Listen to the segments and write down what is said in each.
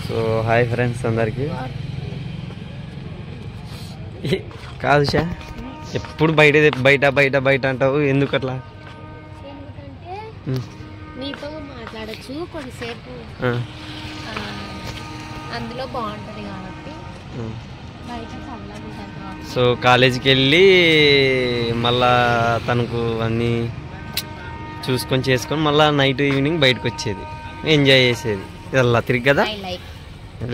So hi friends అందరికి. కాదు షా, ఎప్పుడు బయట బయట బయట బయట అంటావు, ఎందుకు అట్లా? నీతో మాట్లాడచ్చు కొంతసేపు, అందులో బాగుంటది కాబట్టి బయట చల్లగా. సో కాలేజీకి వెళ్ళి మళ్ళా తనకు అన్నీ చూసుకొని చేసుకొని మళ్ళీ నైట్ ఈవినింగ్ బయటకు వచ్చేది, ఎంజాయ్ చేసేది. ఇలా తిరిగి కదా,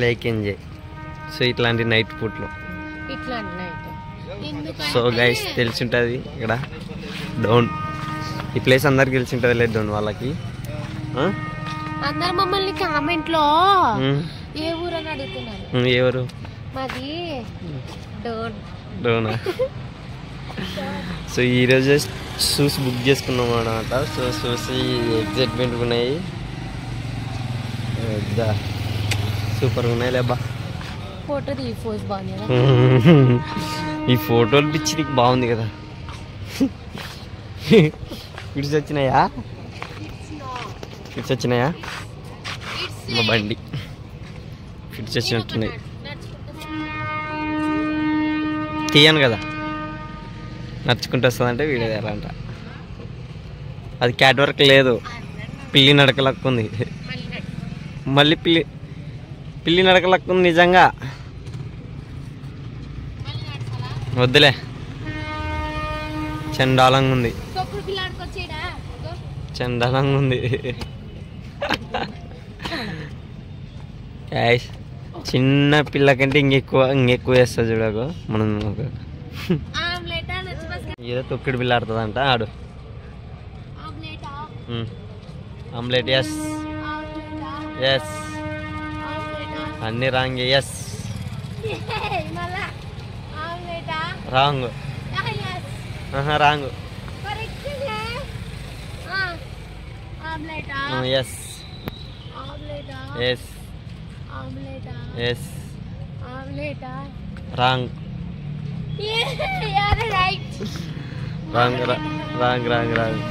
లైక్ ఎంజాయ్. సో ఇట్లాంటి నైట్ పూట్లో. సో గైస్ తెలిసి ఉంటుంది ఇక్కడ డౌన్, ఈ ప్లేస్ అందరికి తెలిసి ఉంటుంది లేదు డౌన్ వాళ్ళకి. అందరు మమ్మల్ని కామెంట్ లో ఏ ఊరు అని అడుగుతున్నారు. ఎవరు? మాది డోన్. డోనా? సో ఈరోజు షూస్ బుక్ చేసుకున్నాం అన్నమాట. సో షూస్ ఎగ్జైట్మెంట్ ఉన్నాయి, సూపర్గా ఉన్నాయి లేబ్బా. ఫోటో తీ, ఫోజ్ బాగుంది. ఈ ఫోటోలు పిచ్చి నీకు బాగుంది కదా. ఫిట్స్ వచ్చినాయా? ఫిట్స్ వచ్చినాయా? మా బండి ఫిట్స్ వచ్చినట్టున్నాయి. తీయను కదా, నడుచుకుంటూ వస్తుందంటే వీడియో తీయాలంట. అది క్యాట్ వర్క్ లేదు, పిల్లి నడక లక్కు ఉంది. మళ్ళీ పిల్లి నడక లక్కు ఉంది నిజంగా. వద్దులే, చండాలంగా ఉంది, చండాలంగా ఉంది. చిన్న పిల్ల కంటే ఇంకెక్కువ వేస్తా చూడకు మనం. ఏదో తొక్కిడి పిల్ల ఆడుతుందంట, ఆడు. ఆమ్లెట్. ఎస్ ఎస్, అన్ని wrong. Yes wrong, wrong. Yes yes yes, wrong wrong wrong wrong wrong.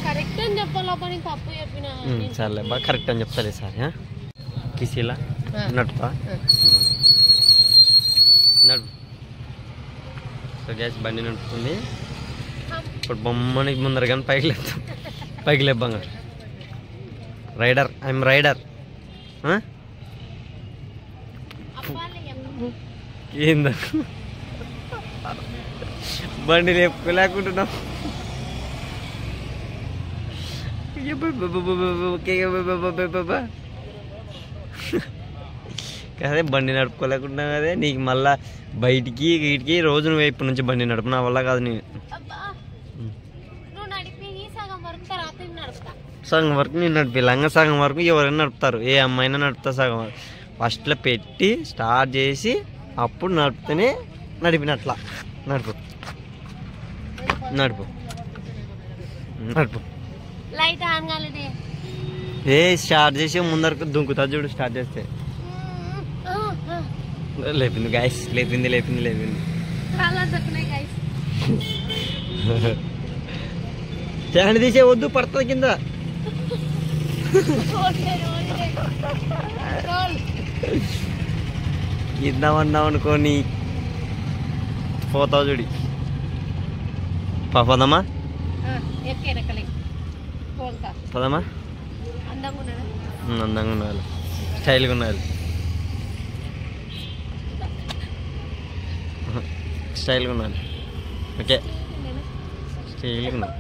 Correct అని చెప్పాలి, తప్పు చెప్పిన. సర్లే బాగా కరెక్ట్ అని చెప్తాలే సార్. కిసీలా నడుపా, నడుపు. సో గ్యాస్ బండి నడుపుతుంది. ఇప్పుడు బొమ్మని ముందర కానీ పైకి లేబ్బంగా. Rider, I'm rider. ఏందా బండి లేపుకోలేకుంటున్నాం. కదే బండి నడుపుకోలేకుంటున్నావు కదే. నీకు మళ్ళా బయటికి వీటికి రోజు నువ్వు ఇప్పటి నుంచి బండి నడుపు, నా వల్ల కాదు. నేను సగం వరకు నేను నడిపి, లంగ సగం వరకు ఎవరైనా నడుపుతారు, ఏ అమ్మాయినా నడుపుతా. సగం వరకు ఫస్ట్లో పెట్టి స్టార్ట్ చేసి అప్పుడు నడిపితేనే నడిపినట్లా. నడుపు నడుపు నడుపు. ఏ స్టార్ట్ చేసి ముందరకు దుంకుతా చూడు, స్టార్ట్ చేస్తే. లేపింది గాయస్, లేపింది. స్టాండ్ తీసే వద్దు, పడుతుంది కింద. ఇద్దామన్నావు అనుకోని పోతావు చూడి. పోదామా? పోదామా? అందంగా ఉండాలి, స్టైల్గా ఉండాలి. స్టైల్గా ఉండాలి. ఓకే, స్టైల్గా ఉండాలి.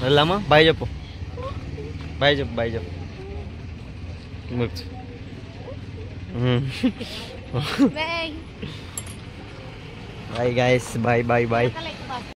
వెళ్దామా? బాయ్ చెప్పు, బాయ్ చెప్పు, బాయ్ చెప్పు. Bye guys, bye bye bye.